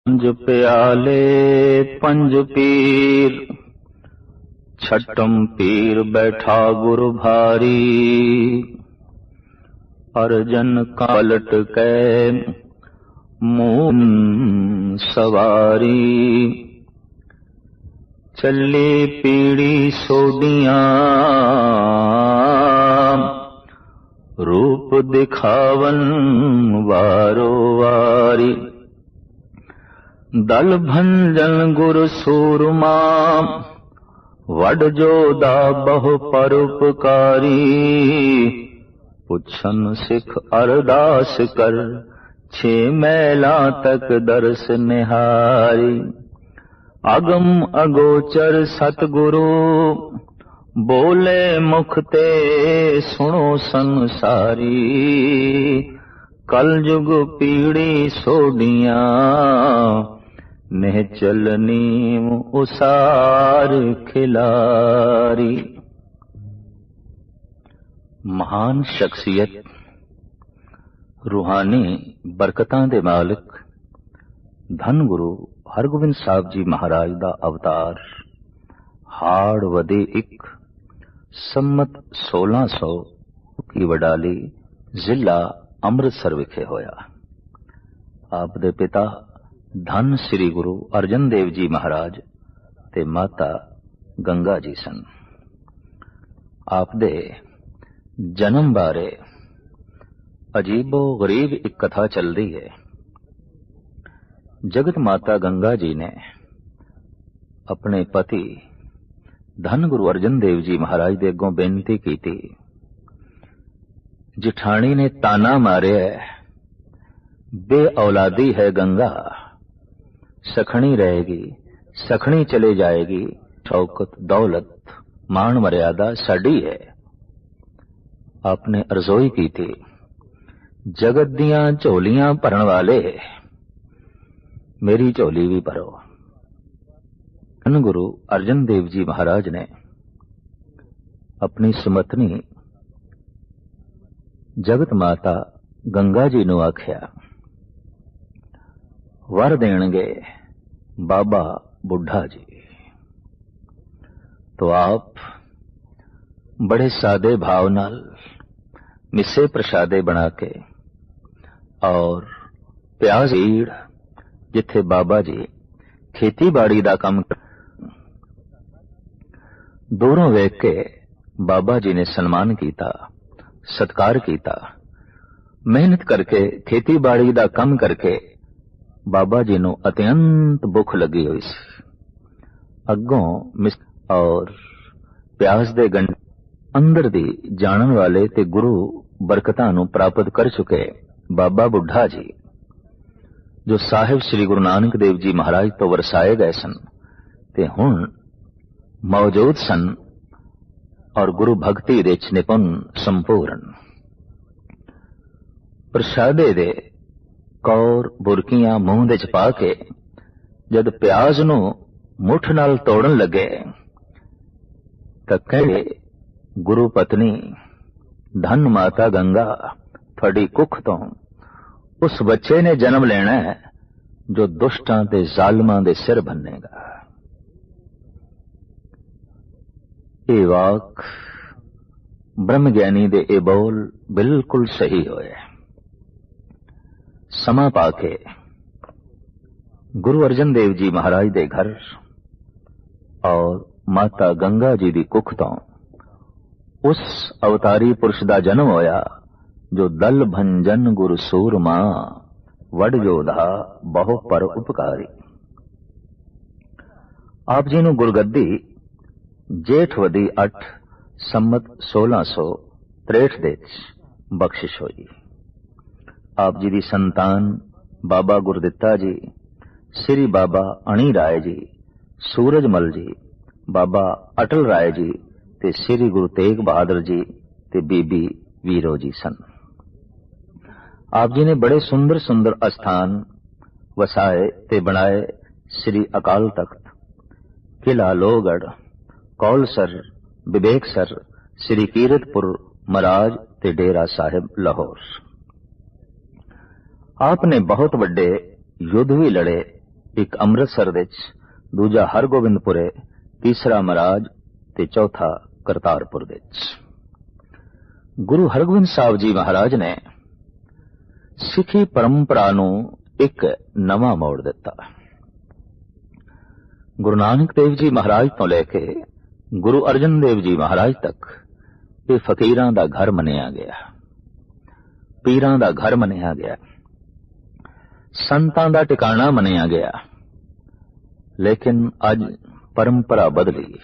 पंज प्याले पंज पीर, छठम पीर बैठा गुरु भारी। अर्जन का पलट कै मुंह सवारी। चली पीड़ी सोडियां रूप दिखावन वारो वारी। दल भंजन गुर सूरमा वड जोदा बहु परोपकारी। पुछन सिख अरदास कर छे मैला तक दर्श निहारी। अगम अगोचर सतगुरु बोले मुख ते सुनो संसारी। कलयुग पीड़ी सोडियां निहचलनी उसार खिलारी। महान शख्सियत रूहानी बरकतां दे मालिक धन गुरु हरगोबिंद साहब जी महाराज दा अवतार हाड़ वधे एक सम्मत 1600 की वडाली जिला अमृतसर विखे होया। आप दे पिता धन श्री गुरु अर्जन देव जी महाराज ते माता गंगा जी सन। आप दे जन्म बारे अजीबो गरीब एक कथा चल रही है। जगत माता गंगा जी ने अपने पति धन गुरु अर्जन देव जी महाराज दे अगों बेनती की थी। जिठानी ने ताना मारे बे औलादी है गंगा, सखणी रहेगी सखणी चले जाएगी। शौकत दौलत मान मर्यादा साडी है। आपने अर्जोई की थी जगत दियां झोलियां भरन वाले मेरी झोली भी भरो। धन गुरु अर्जन देव जी महाराज ने अपनी सुमतनी जगत माता गंगा जी नूं आख्या वर देणगे बाबा बुढ़ा जी। तो आप बड़े सादे भाव नाल मिसे प्रसादे बना के और प्याज ईड़ जिथे बाबा जी खेती बाड़ी दा काम दूरों वेख के बाबा जी ने सन्मान किया, सत्कार किया। मेहनत करके खेती बाड़ी दा काम करके बाबा जी नूं अत्यंत भुख लगी हुई सी। अगों मिस और प्याज दे गंढ अंदर दी जानन वाले ते गुरु बरकतां नूं प्राप्त कर चुके बाबा बुढ़ा जी जो साहिब श्री गुरु नानक देव जी महाराज तो वरसाए गए सन ते हुण मौजूद सन और गुरु भक्ति दे निपुण संपूर्ण। प्रसादे दे कौर बुरकियां मूंह दे च पा के जद प्याज नूं मुठ नाल तोड़न लगे तां कहे गुरु पत्नी धन माता गंगा थोड़ी कुख तो उस बच्चे ने जन्म लेना है जो दुष्टां ते जालमां दे सिर भन्नेगा। ये वाक ब्रह्म ज्ञानी दे ए बोल बिल्कुल सही होए। समा पाके गुरु अर्जन देव जी महाराज दे घर और माता गंगा जी दी कुख तो उस अवतारी पुरुष दा जन्म होया जो दल भंजन गुरु सूरमा वड जोधा बहु पर उपकारी। आप जी नूं गुरगद्दी जेठवदी 8 सम्मत 1663 दे बख्शिश होई। आप जी दी संतान बाबा गुरदित्ता जी, श्री बाबा अणी राय जी, सूरजमल जी, बाबा अटल राय जी ते श्री गुरु तेग बहादुर जी ते बीबी वीरो जी सन। आप जी ने बड़े सुंदर सुंदर अस्थान वसाए ते बनाए। श्री अकाल तख्त, किला लोहगढ़, कौलसर, विवेकसर, श्री कीरतपुर महाराज ते डेरा साहिब लाहौर। आपने बहुत बड़े युद्ध भी लड़े एक अमृतसर विच, दूजा हरगोबिंदपुरे, तीसरा मराज ते चौथा करतारपुर विच। गुरु हरगोबिंद साहब जी महाराज ने सिखी परंपरा नूं एक नवा मोड़ दिता। गुरु नानक देव जी महाराज तो लेके गुरु अर्जन देव जी महाराज तक ये फकीरां दा घर मनिया गया, पीरां दा घर मनिया गया, संतां दा टिकाणा मनिया गया। लेकिन अज परंपरा बदली।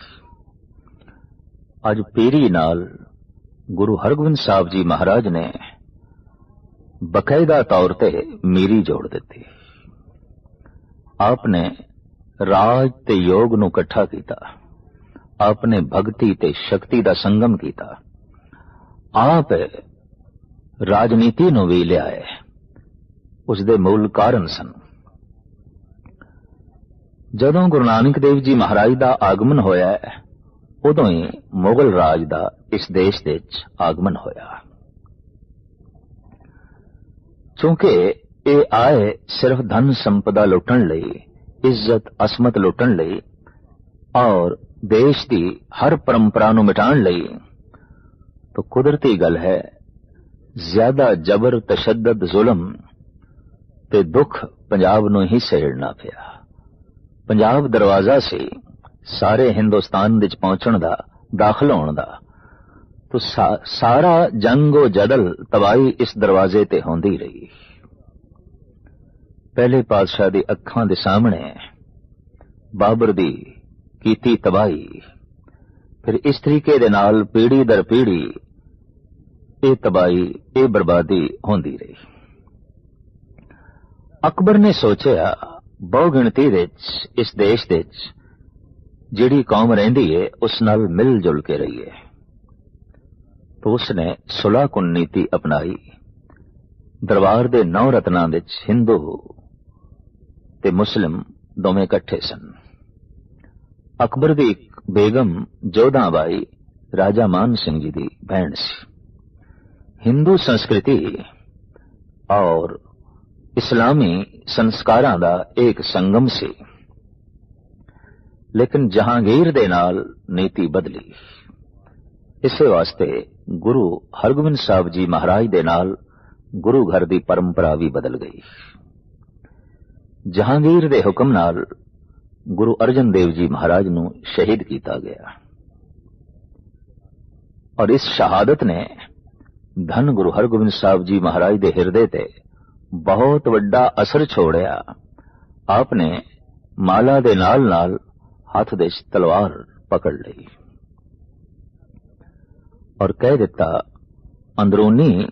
अज पीरी नाल गुरु हरगोबिंद साहब जी महाराज ने बकायदा तौर ते मीरी जोड़ दी। आपने राज ते योग नूं इकट्ठा कीता, आपने भगती ते शक्ति दा संगम कीता, आप राजनीति नूं भी लियाए। उसदे मूल कारण सन। जदों गुरु नानक देव जी महाराज दा आगमन होया, उदों ही मुगल राज दा इस देश दे विच आगमन होया। चूंकि ये आए सिर्फ धन संपदा लुटण लई, इज्जत असमत लुटण लई और देश की हर परंपरा नूं मिटाण लई, तो कुदरती गल है ज्यादा जबर तशद्दद जुल्म ते दुख पंजाब नूं ही सहेड़ना पिया। पंजाब दरवाजा से सारे हिंदुस्तान विच पहुंचण दा, दाखिल होण दा, तो सारा जंगो जदल तबाही इस दरवाजे ते होंदी रही। पहले पातशाह दी अखां दे सामने बाबर दी कीती तबाही, फिर इस तरीके दे नाल पीढ़ी दर पीढ़ी ये तबाही, ये बर्बादी होंदी रही। अकबर ने सोचा बहु गिणती विच इस देश दे जिहड़ी कौम रहिंदी है उस नाल मिल जुल के रहीए। तो उसने सुलह कुन नीति अपनाई। दरबार दे 9 रत्नां विच हिंदू ते मुस्लिम दोवें इकट्ठे सन। अकबर दी बेगम जोधाबाई राजा मान सिंह जी दी भैण सी। हिंदू संस्कृति और इस्लामी संस्कारां दा एक संगम सी। लेकिन जहांगीर दे नाल नीति बदली। इसे वास्ते गुरु हरगोबिंद साहब जी महाराज दे नाल गुरु घर दी परंपरा भी बदल गई। जहांगीर दे हुक्म नाल गुरु अर्जन देव जी महाराज नूं शहीद किया गया और इस शहादत ने धन गुरु हरगोबिंद साहब जी महाराज दे हिरदे ते बहुत वड्डा असर छोड़िया। आपने माला दे नाल नाल हाथ दे तलवार पकड़ ली और कह दिता, अंदरूनी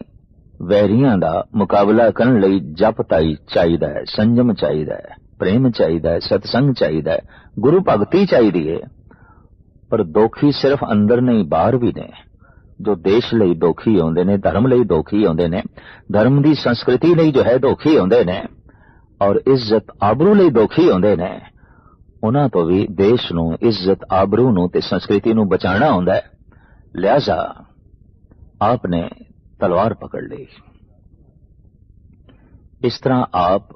वैरियां दा मुकाबला करन लई जप ताई चाहिदा है, संयम चाहिदा है, प्रेम चाहिदा है, सत्संग चाहिदा है, गुरु भगती चाहिदी है। पर दोखी सिर्फ अंदर नहीं बाहर भी ने। जो देश लई दोखी आउंदे ने, धर्म लई दोखी आउंदे ने, धर्म दी संस्कृति लई जो है दोखी आउंदे ने और इज्जत आबरू लई दोखी आउंदे ने, उन्हां तो भी देश नूं, इज्जत आबरू नूं ते संस्कृति नूं बचाना हुंदा है। लिहाजा आपने तलवार पकड़ ली। इस तरह आप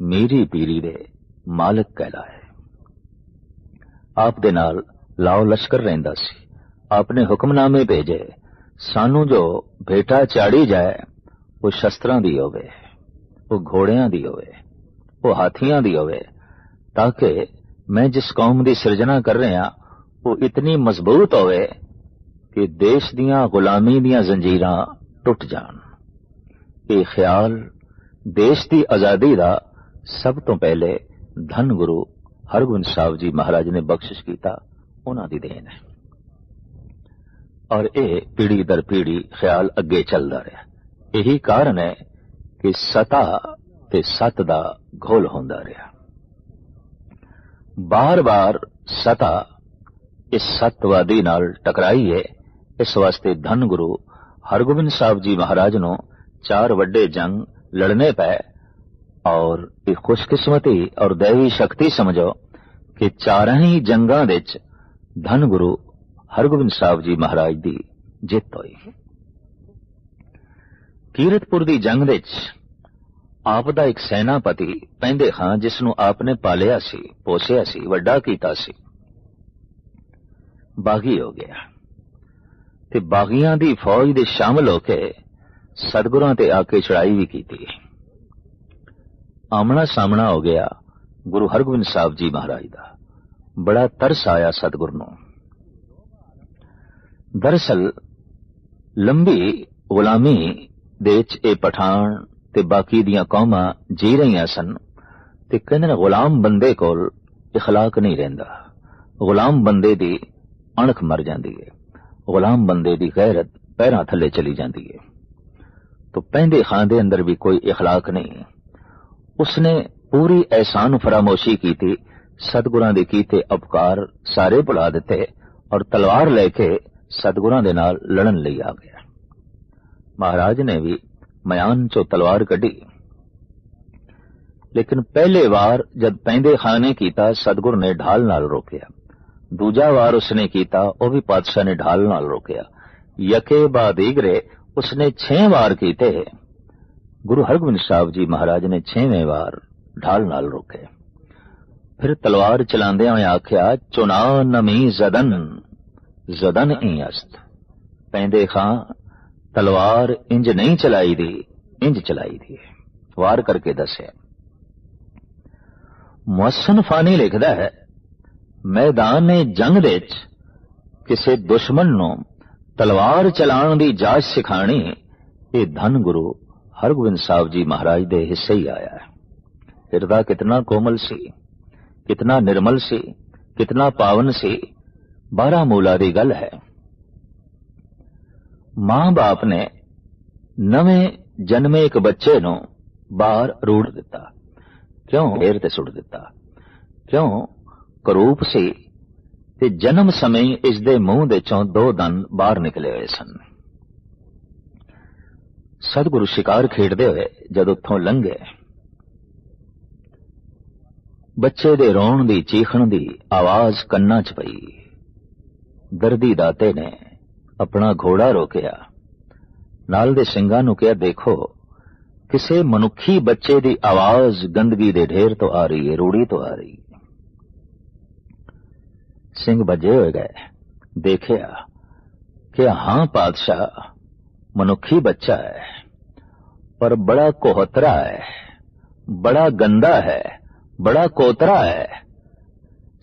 मीरी पीरी दे मालिक कहलाए। आप दे नाल लाओ लश्कर रहिंदा सी। आपने हुक्मनामे भेजे, सानू जो भेटा चाड़ी जाए वो शस्त्रां दी होवे, वो घोड़ियां दी होवे, वो हाथियां दी होवे, ताकि मैं जिस कौम दी सिरजना कर रहा वो इतनी मजबूत होवे कि देश दियां गुलामी दियां जंजीरां टुट जान। ये ख्याल देश की आजादी का सब तो पहले धन गुरु हरगोबिंद साहब जी महाराज ने बख्शिश किया, उन्हां दी देन है। और ये पीढ़ी दर पीढ़ी ख्याल अगे चलता रहा। यही कारण है कि सता ते सत दा घोल होंदा रहा। बार बार सता इस सतवादी नाल टकराई है। इस वास्ते धन गुरु हरगोबिंद साहब जी महाराज नूं 4 वड्डे जंग लड़ने पे और ये खुशकिस्मती और दैवी शक्ति समझो कि 4 ही जंगां विच धन गुरु हरगोबिंद साहब जी महाराज दी जित हुई। कीरतपुर दी जंग विच ਆਪ ਦਾ ਇੱਕ ਸੈਨਾਪਤੀ ਪੈਂਦੇ ਖਾਂ, ਜਿਸ ਨੂੰ ਆਪ ਨੇ ਪਾਲਿਆ ਸੀ, ਪੋਸਿਆ ਸੀ, ਵੱਡਾ ਕੀਤਾ ਸੀ, ਬਾਗੀ ਹੋ ਗਿਆ ਤੇ ਬਾਗੀਆਂ ਦੀ ਫੌਜ ਦੇ ਸ਼ਾਮਲ ਹੋ ਕੇ ਸਤਿਗੁਰਾਂ ਤੇ ਆ ਕੇ ਚੜਾਈ ਵੀ ਕੀਤੀ। ਆਮਣਾ ਸਾਹਮਣਾ ਹੋ ਗਿਆ ਗੁਰੂ ਹਰਗੋਬਿੰਦ ਸਾਹਿਬ ਜੀ ਮਹਾਰਾਜ ਦਾ। ਬੜਾ ਤਰਸ ਆਇਆ ਸਤਿਗੁਰ ਨੂੰ। ਦਰਅਸਲ ਲੰਬੀ ਗੁਲਾਮੀ ਦੇ ਵਿੱਚ ਇਹ ਪਠਾਨ ਤੇ ਬਾਕੀ ਦੀਆਂ ਕੌਮਾਂ ਜੀ ਰਹੀਆਂ ਸਨ ਤੇ ਕਹਿੰਦੇ ਨੇ ਗੁਲਾਮ ਬੰਦੇ ਕੋਲ ਇਖਲਾਕ ਨਹੀਂ ਰਹਿੰਦਾ। ਗੁਲਾਮ ਬੰਦੇ ਦੀ ਅਣਖ ਮਰ ਜਾਂਦੀ ਹੈ, ਗੁਲਾਮ ਬੰਦੇ ਦੀ ਗੈਰਤ ਪੈਰਾਂ ਥੱਲੇ ਚਲੀ ਜਾਂਦੀ ਹੈ। तो पैंदे खां दे अंदर भी कोई इखलाक नहीं। उसने पूरी एहसान फरामोशी की थी, सतगुरां दे कीते उपकार सारे भुला दिते और तलवार लेके सतगुरां दे नाल लड़न लई आ गया। महाराज ने भी मयान चो तलवार कढ़ी, लेकिन पहले वार जब पैंदे खां ने कीता सतगुर ने ढाल नाल रोकिया, दूजा वार उसने कीता वो भी पातशाह ने ढाल नाल रोकिया, यके बाद दीगरे उसने 6 वार कीते। गुरु हरगोबिंद साहब जी महाराज ने 6वें वार ढाल नाल रोके। फिर तलवार चलांदे हुए आख्या, चुना नमी जदन जदन ई अस्त। पैंदे खां तलवार इंज नहीं चलाई दी, इंज चलाई दी। वार करके दसिया। मुहस्सन फानी लिखदा है, मैदान जंग दे किसी दुश्मन नूं तलवार चलाण दी जाच सिखाणी, ये धन गुरु हरगोबिंद साहब जी महाराज दे हिस्से ही आया है। हिरदा कितना कोमल सी, कितना निर्मल सी, कितना पावन सी, 12 मूला दी गल है। मां बाप ने नवे जन्मे एक बच्चे नूं बाहर रूड़ दिता। क्यों? ढेर ते सुट दिता। क्यों? करूप सी ते जन्म समय इस दे मुंह दे चों 2 दंद बाहर निकले हुए सन। सतगुरु शिकार खेडदे हुए जद उत्थों लंघे, बच्चे दे रोण दी चीखण दी आवाज कन्ना च पई। दर्दी दाते ने अपना घोड़ा रोकिया, नाल दे सिंगां नूं कहा, देखो किसे मनुखी बच्चे दी आवाज गंदगी दे ढेर तो आ रही है, रूड़ी तो आ रही है। सिंह बजे हो गए, देखिया कि हां पातशाह मनुखी बच्चा है पर बड़ा कोहतरा है, बड़ा गंदा है, बड़ा कोतरा है।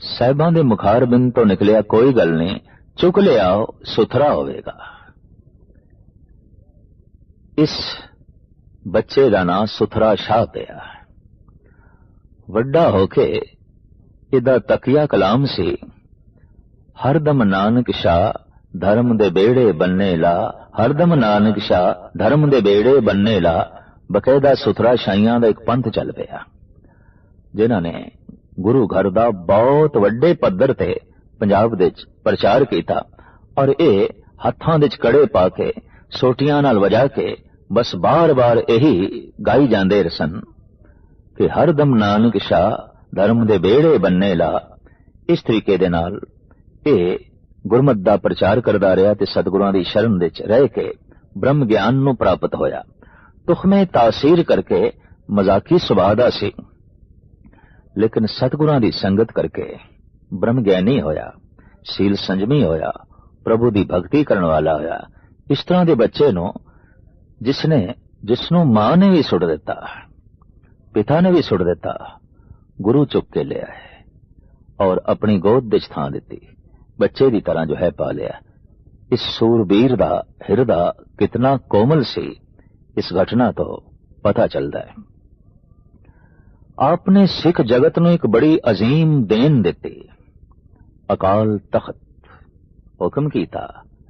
साहिबां दे मुखार बिंद तो निकलिया, कोई गल नहीं, चुक ले आओ, सुथरा होवेगा। इस बच्चे दा नां सुथरा शाह पिया। वड्डा होके इदा तकिया कलाम सी, हरदम नानक शाह धर्म दे बेड़े बनने ला, हरदम नानक शाह धर्म दे बेड़े बनने ला। बकायदा सुथरा शाइयां दा एक पंथ चल पिया, जिन्हां ने गुरु घर दा बहुत वड्डे पद्धर ते पंजाब दे प्रचार कीता और ये हत्थां दे कड़े पा के सोटियां नाल वजा के बस बार बार यही गाई जांदे सन कि हरदम नानक शाह धर्म दे बेड़े बनने ला। इस तरीके दे नाल ਇਹ ਗੁਰਮਤ ਦਾ ਪ੍ਰਚਾਰ ਕਰਦਾ ਰਿਹਾ ਤੇ ਸਤਿਗੁਰਾਂ ਦੀ ਸ਼ਰਨ ਵਿੱਚ ਰਹਿ ਕੇ ਬ੍ਰਹਮ ਗਿਆਨ ਨੂੰ ਪ੍ਰਾਪਤ ਹੋਇਆ। ਤੁਖਮੇ ਤਾਸੀਰ ਕਰਕੇ ਮਜ਼ਾਕੀ ਸੁਭਾਅ ਦਾ ਸੀ, ਲੇਕਿਨ ਸਤਿਗੁਰਾਂ ਦੀ ਸੰਗਤ ਕਰਕੇ ਬ੍ਰਹਮ ਗਿਆਨੀ ਹੋਇਆ, ਸੀਲ ਸੰਜਮੀ ਹੋਇਆ, ਪ੍ਰਭੂ ਦੀ ਭਗਤੀ ਕਰਨ ਵਾਲਾ ਹੋਇਆ। ਇਸ ਤਰ੍ਹਾਂ ਦੇ ਬੱਚੇ ਨੂੰ ਜਿਸ ਨੂੰ ਮਾਂ ਨੇ ਵੀ ਸੁੱਟ ਦਿੱਤਾ, ਪਿਤਾ ਨੇ ਵੀ ਸੁੱਟ ਦਿੱਤਾ, ਗੁਰੂ ਚੁੱਕ ਕੇ ਲਿਆ ਹੈ ਔਰ ਆਪਣੀ ਗੋਦ ਵਿੱਚ ਥਾਂ ਦਿੱਤੀ, बच्चे की तरह जो है पा लिया। इस सूरबीर दा हिरदा कितना कोमल सी, इस घटना तो पता चलता है। आपने सिख जगत नूं एक बड़ी अजीम देन दिती। अकाल तख्त हुक्म कीता,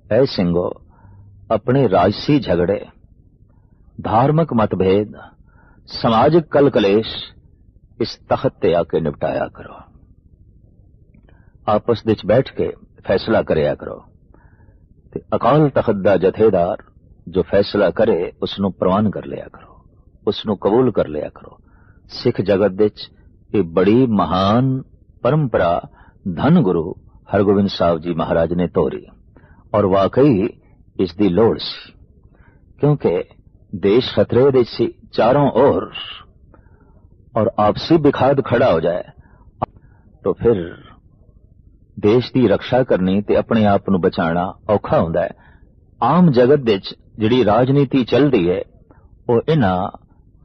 ऐ सिंघो अपने राजसी झगड़े, धार्मिक मतभेद, समाजिक कल कलेश इस तख्त ते आके निपटाया करो। आपस विच बैठ के फैसला करया करो ते अकाल तख्त दा जथेदार जो फैसला करे उसनूं प्रवान कर लिया करो, उसनूं कबूल कर लिया करो। सिख जगत विच ये बड़ी महान परंपरा धन गुरु हरगोबिंद साहब जी महाराज ने तोरी और वाकई इसकी लोड़ सी, क्योंकि देश खतरे दे सी चारों ओर और आपसी विखाद खड़ा हो जाए तो फिर देश की रक्षा करनी ते अपने आप नूं बचाना औखा हुंदा है। आम जगत विच जिहड़ी राजनीति चलदी है वो इन्हां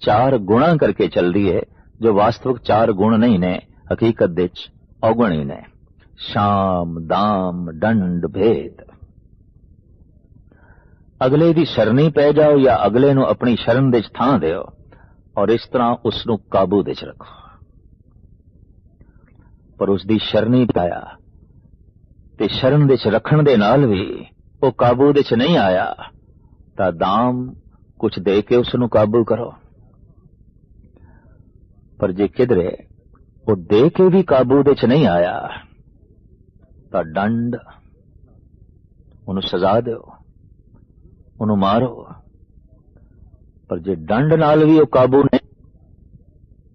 4 गुणां करके चलदी है जो वास्तविक 4 गुण नहीं ने, हकीकत विच औगण ही ने। शाम, दाम, दंड, भेद। अगले दी शरणी पै जाओ या अगले नूं अपनी शरण विच थां दिओ और इस तरह उसनूं काबू विच रखो। पर उसदी शरणी पाया ते शरण विच रखण दे नाल भी वो काबू विच नहीं आया तां दाम कुछ दे के उसनूं काबू करो। पर जे किधरे वो दे के भी काबू विच नहीं आया तां दंड, उन्हें सजा दो, उन्हें मारो। पर जे दंड नाल भी वो काबू नहीं,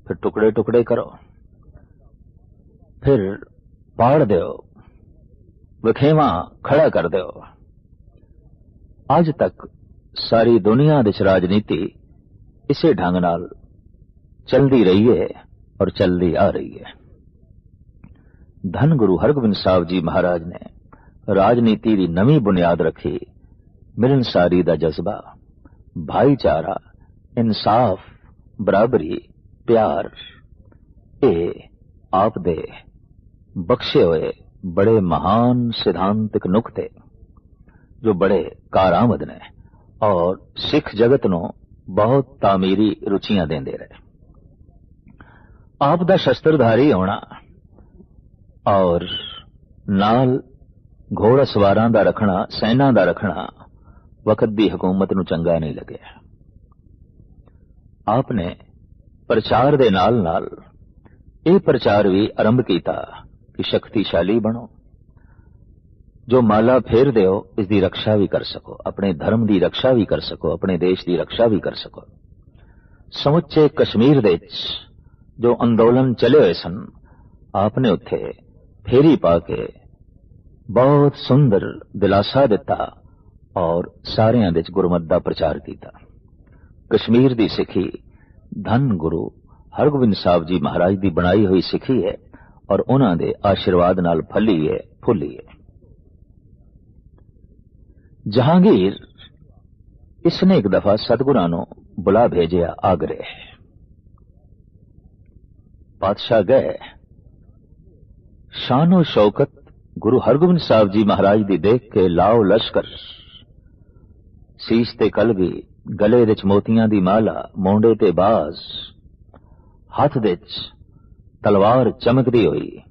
फिर टुकड़े टुकड़े करो, फिर पाड़ दो, वखेवा खड़ा कर दो। आज तक सारी दुनिया विच राजनीति इसे ढंग नाल चलती रही है और चलती आ रही है। धन गुरु हरगोबिंद साहब जी महाराज ने राजनीति की नवी बुनियाद रखी। मिलनसारी दा जज्बा, भाईचारा, इंसाफ, बराबरी, प्यार, ये आप दे बख्शे हुए बड़े महान सिद्धांतिक नुकते जो बड़े कारामद ने और सिख जगत नूं बहुत तामीरी रुचियां देंदे रहे। आप दा शस्त्रधारी होना और नाल घोड़ा सवारां दा रखना, सैना दा रखना वक्त दी हुकूमत नूं चंगा नहीं लग्या। आपने प्रचार दे नाल नाल यह प्रचार भी आरंभ किया कि शक्तिशाली बनो, जो माला फेर दिओ इसकी रक्षा भी कर सको, अपने धर्म की रक्षा भी कर सको, अपने देश की रक्षा भी कर सको। समुचे कश्मीर दे जो अंदोलन चले हुए सन, आपने उत्थे फेरी पा के बहुत सुंदर दिलासा दिता और सारियां विच गुरमत दा प्रचार किया। कश्मीर दी सिखी धन गुरु हरगोबिंद साहब जी महाराज दी बनाई हुई सिखी है और उन्हां दे आशीर्वाद नाल फली है, फुली है। जहांगीर इसने एक दफा सतगुरां नूं बुला भेजिया आगरे। पातशाह गए, शानो शौकत गुरु हरगोबिंद साहब जी महाराज दी देख के लाओ लश्कर, सीस ते कलगी, गले विच मोतियां दी माला, मोंडे ते बाज, हथ विच तलवार चमकदी हुई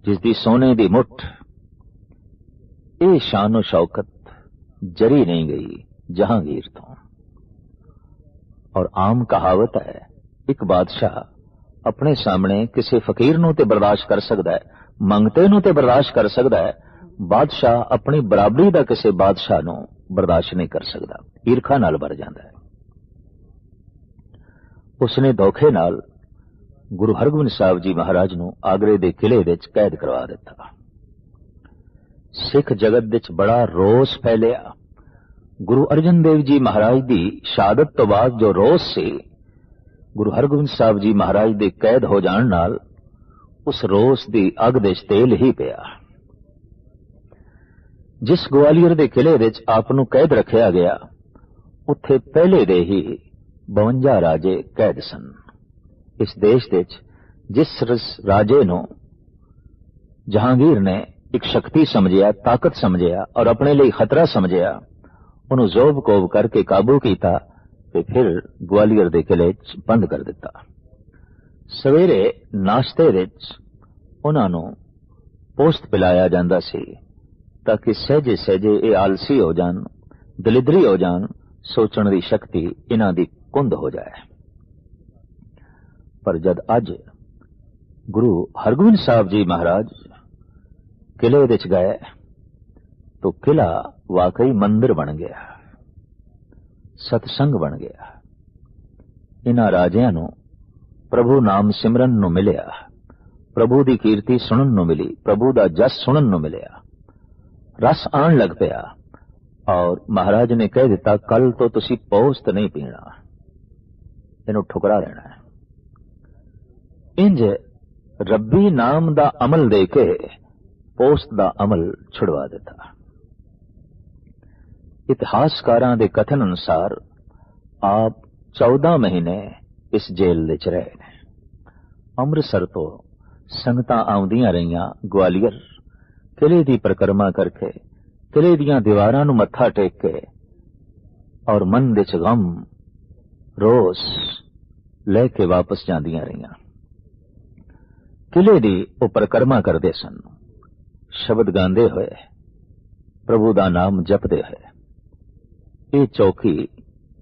जिसदी सोने दी मुठ। ये शानो शौकत जरी नहीं गई जहांगीर तो। और आम कहावत है, एक बादशाह अपने सामने किसी फकीर नूं ते बर्दाश्त कर सकता है, मंगते नूं ते बर्दाश्त कर सकता है, बादशाह अपनी बराबरी दा किसी बादशाह नूं बर्दाश्त नहीं कर सकता, ईरखा नाल भर जाता है। उसने धोखे नाल गुरु हरगोबिंद साहब जी महाराज नूं आगरे दे किले विच कैद करवा दिता। सिख जगत विच बड़ा रोस फैलिया। गुरु अर्जन देव जी महाराज दी शहादत तो बाद जो रोस से गुरु हरगोबिंद साहब जी महाराज दे कैद हो जाण नाल उस रोस दी अग विच तेल ही पिया। जिस ग्वालियर दे किले विच आप नूं कैद रखिया गया, उत्थे पहले दे ही 52 राजे कैद सन। इस देश विच जिस राजे नूं जहांगीर ने एक शक्ति समझिया, ताकत समझिया और अपने लिए खतरा समझिया, उन्होंने जोब कोब करके काबू किया ते फिर ग्वालियर दे किले बंद कर दिता। सवेरे नाश्ते विच उन्हां नूं पोस्त पिलाया जांदा सी ताकि सहजे सहजे ये आलसी हो जान, दलिदरी हो जान, सोचण दी शक्ति इन्हां दी कुंद हो जाए। पर जद अज गुरु हरगोबिंद साहब जी महाराज किले विच गए तो किला वाकई मंदिर बन गया, सतसंग बन गया। इन्हां राजियां नूं प्रभु नाम सिमरन नूं मिलिया, प्रभु दी कीर्ति सुनन नूं मिली, प्रभु दा जस सुनन नूं मिलिया, रस आण लग पिया और महाराज ने कह दिता कल तो तुसी पोस्त नहीं पीना, इनू ठुकरा देना है। इंज रब्बी नाम दा अमल दे के पोस्त दा अमल छुड़वा दिता। इतिहासकारां दे कथन अनुसार आप 14 महीने इस जेल विच रहे ने। अमृतसर तो संगतां आउंदियां रहियां ग्वालियर, किले दी परिक्रमा करके किले दियां दीवारां नूं मत्था टेक के और मन विच गम रोस लेके वापस जांदियां रहियां। किले दी वो परिक्रमा करदे सन, शब्द गांदे होए, प्रभु दा नाम जपदे होए। ये चौकी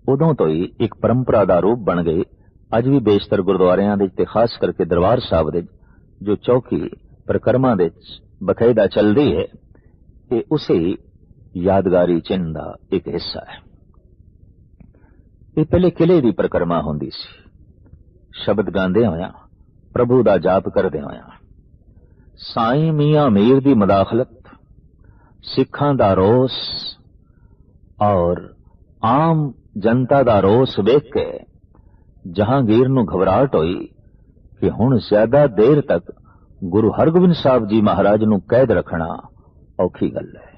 उदों तो ही एक परंपरा दा रूप बन गई। अज भी बेशतर गुरुद्वारियां दे ते खास करके दरबार साहब दे जो चौकी परिक्रमा दे बकायदा चलदी है, ये उसे यादगारी चिन्ह दा एक हिस्सा है। ये पहले किले दी परिक्रमा होंदी सी, शब्द गांदे होया, प्रभु दा जाप करदे होया। साईं मियां मीर दी मुदाखलत, सिखां दा रोस और आम जनता दा रोस वेख के जहांगीर नूं घबराहट होई कि हुण ज्यादा देर तक गुरु हरगोबिंद साहब जी महाराज नूं कैद रखना औखी गल है।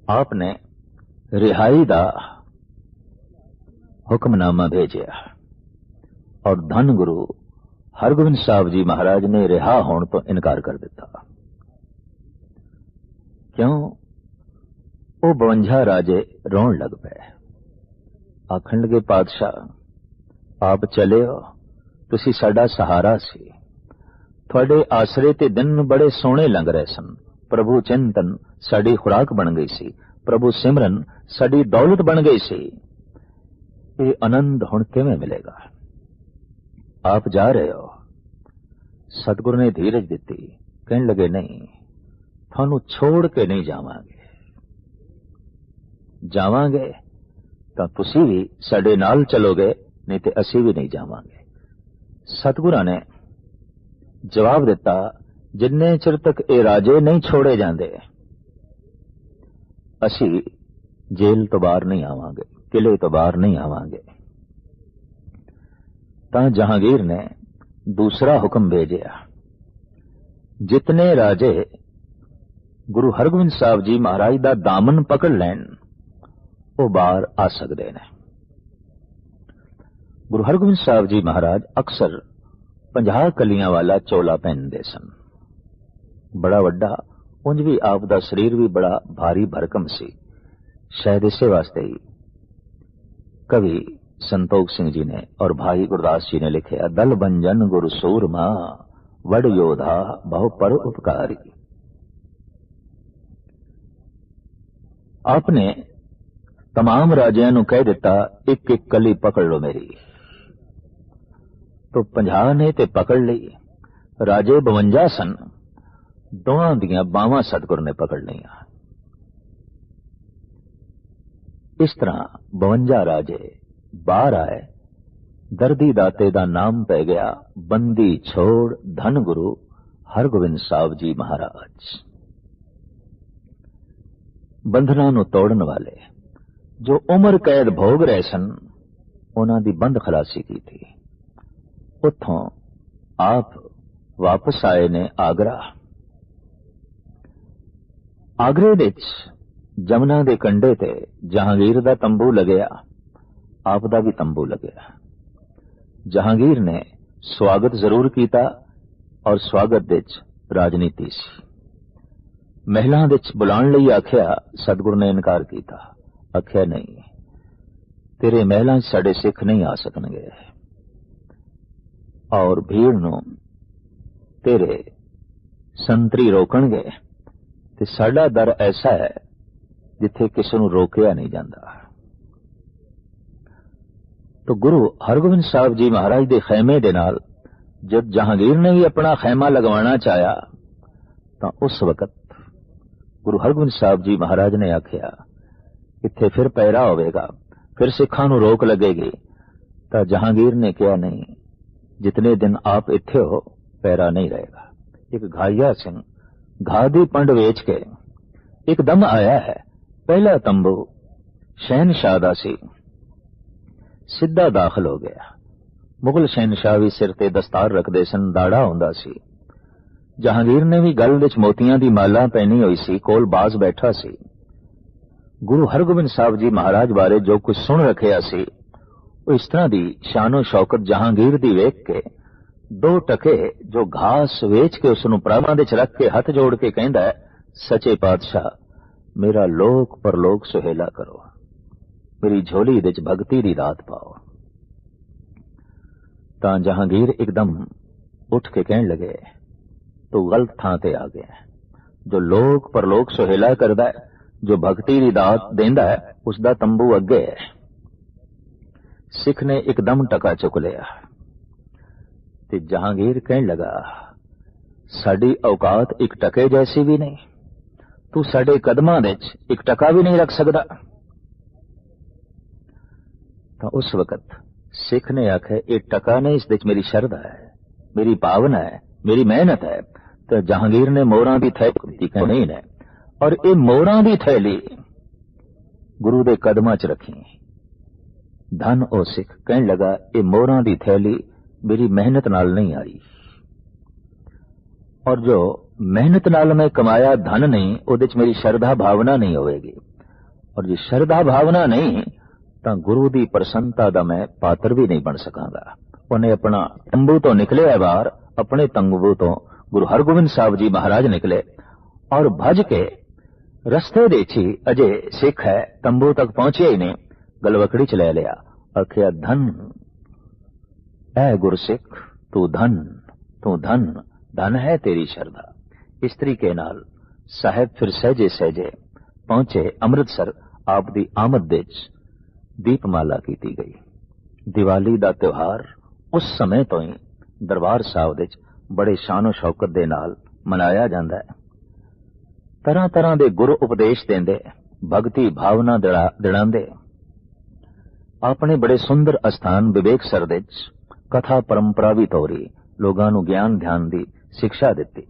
आपने रिहाई दा हुक्मनामा भेजिया और धन गुरु हरगोबिंद साहब जी महाराज ने रिहा होने तो इनकार कर दिता। क्यों? वो 52 राजे रोन लग पे, आखण लगे पातशाह आप चले हो, तुसी साडा सहारा सी, थोड़े आसरे ते दिन बड़े सोहणे लंघ रहे सन, प्रभु चिंतन साडी खुराक बन गई सी, प्रभु सिमरन साडी दौलत बन गई सी, ये आनंद हुण किवें मिलेगा? आप जा रहे हो। सतगुरु ने धीरज दी, कहने लगे नहीं, थानू छोड़ के नहीं जावांगे, जावांगे तो तुसी भी साडे नाल चलोगे, नहीं तो असी भी नहीं जावांगे। सतगुरु ने जवाब दिता, जिन्ने चिर तक ये राजे नहीं छोड़े जाते असी जेल तो बाहर नहीं आवांगे, किले तो बाहर नहीं आवांगे। तां जहांगीर ने दूसरा हुक्म भेजिया, जितने राजे गुरु हरगोबिंद साहब जी महाराज दा दामन पकड़ लैन वो बाहर आ सकते हैं। गुरु हरगोबिंद साहब जी महाराज अक्सर 50 कलियां वाला चोला पहनते सन, बड़ा वड्डा, उंज भी आप दा शरीर भी बड़ा भारी भरकम सी। शायद इसे वास्ते ही कवि संतोख सिंह जी ने और भाई गुरदास जी ने लिखे, दल बंजन गुरु सूरमा वड योधा बहु पर उपकारी। आपने तमाम राजियां नूं कह दिता, एक एक कली पकड़ लो मेरी, तो 50 ने ते पकड़ ली। राजे 52 सन, दोवां दियां बावां सतगुर ने पकड़ लिया। इस तरह 52 राजे बाहर आए, दर्दी दाते दा नाम पै गया बंदी छोड़ धन गुरु हरगोबिंद साहब जी महाराज। बंधना नूं तोड़न वाले जो उम्र कैद भोग रहे सन, उन्हां दी बंद खलासी की थी। उत्थों आप वापस आए ने आगरा। आगरे विच जमुना दे कंढे ते जहांगीर दा तंबू लगया, आप दा भी तंबू लगया। जहांगीर ने स्वागत जरूर किया और स्वागत विच राजनीति सी। महलां विच बुलाण लई आख्या, सतगुरु ने इनकार किया, आख्या नहीं, तेरे महलां साडे सिख नहीं आ सकणगे और भीड़ नूं तेरे संतरी रोकणगे, ते साडा दर ऐसा है जिथे किसी नूं रोकिया नहीं जाता। तो गुरु हरगोबिंद साहब जी महाराज दे खैमे दे नाल जब जहांगीर ने भी अपना खैमा लगवाना चाहा, तो उस वक्त गुरु हरगोबिंद साहब जी महाराज ने आख्या, इत्थे फिर पैरा होवेगा, फिर सिखां नूं रोक लगेगी। तो जहांगीर ने कहा, नहीं, जितने दिन आप इत्थे हो पैरा नहीं रहेगा। एक घाइया सिंह घा दी पंड वेच के एकदम आया है। पहला तंबू शहनशाह दा सी, सीधा दाखिल हो गया। मुगल शहनशाह भी सिर ते दस्तार रखदे सन, दाड़ा हुंदा सी। जहांगीर ने भी गल विच मोतियां दी माला पहनी हुई सी, कोल बाज बैठा सी। गुरु हरगोबिंद साहब जी महाराज बारे जो कुछ सुन रखिया सी, इस तरह दी शानो शौकत जहांगीर दी वेख के 2 टके जो घास वेच के उसनूं प्रावां दे च रख के हथ जोड़ के कहंदा है, सचे पातशाह मेरा लोक परलोक सुहेला करो, मेरी झोली दे च भगती दी दात पाओ। तां जहांगीर एकदम उठ के कहण लगे, तू गलत थां ते आ गया। जो लोक परलोक सुहेला करदा है, जो भगती दी दात देंदा है, उसदा तंबू अगे है। सिख ने एकदम टका चुक लिया ते जहांगीर कहने लगा, साडी औकात एक टके जैसी भी नहीं, तू साडे कदमां दे च एक टका भी नहीं रख सकदा। तो उस वक्त सिख ने आखे, ये टका नहीं, इस दे च मेरी शरधा है, मेरी भावना है, मेरी मेहनत है। तो जहांगीर ने मोहरां दी थैली नहीं ने, और ये मोहरां दी थैली गुरु दे कदमां च रखी। धन ओ सिख कहने लगा, ये मोहरां दी थैली मेरी मेहनत नाल नहीं आई, और जो मेहनत नाल मैं कमाया धन नहीं, उहदे च मेरी शरधा भावना नहीं होवेगी, और जे शरधा भावना नहीं तां गुरु दी प्रसन्नता दा मैं पात्र भी नहीं बन सकांगा। उन्हें अपना तंबू तो निकले बाहर, अपने तंबू तो गुरु हरगोबिंद साहब जी महाराज निकले और भज के रस्ते देखी अजे सिख है, तंबू तक पहुंचे ही नहीं, गलवकड़ी च ले लिया। आखिया, धन ऐ गुरसिख, तू धन, तू धन, धन है तेरी शरधा। इस तरीके नाल साहेब फिर सहजे सहजे पहुंचे अमृतसर। आप दी आमद दे दीपमाला की गई। दिवाली दा त्योहार उस समय तो ही दरबार साहब दे बड़े शानो शौकत दे नाल मनाया जाता है। तरह तरह दे गुरु उपदेश देंदे, भगती भावना दिलांदे। अपने बड़े सुंदर अस्थान विवेक सर दे कथा परंपरा भी तोरी, लोगां नूं ज्ञान ध्यान दी शिक्षा दिती।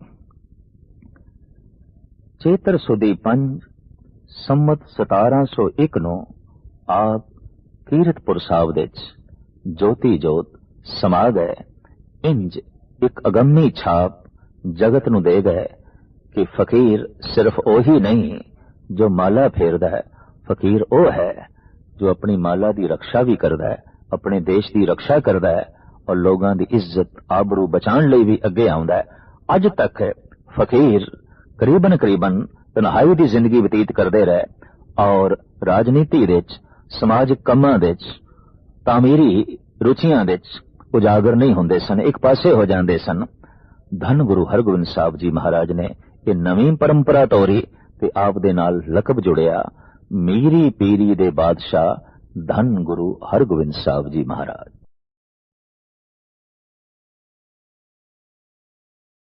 चेतर सुदी 5 संमत 1701 नूं आप कीरतपुर साहब दे ज्योति जोत समा गए। इंज एक अगम्मी छाप जगत नूं दे गए कि फकीर सिर्फ ओही नहीं जो माला फेरदा है, फकीर ओ है जो अपनी माला दी रक्षा भी करदा है, अपने देश दी रक्षा करदा है और लोगां दी इज्जत आबरू बचाण लई भी अगे आउंदा है। अज तक फकीर करीबन करीबन तन्हाई दी जिंदगी बतीत करदे रहे और राजनीति दे समाजिक कामां दे तामीरी रुचियां दे उजागर नहीं हुंदे सन, एक पासे हो जांदे सन। धन गुरु हरगोबिंद साहब जी महाराज ने ये नवीं परंपरा तोरी ते आप दे नाल लकब जुड़िया मीरी पीरी दे बादशाह धन गुरु हरगोबिंद साहब जी महाराज।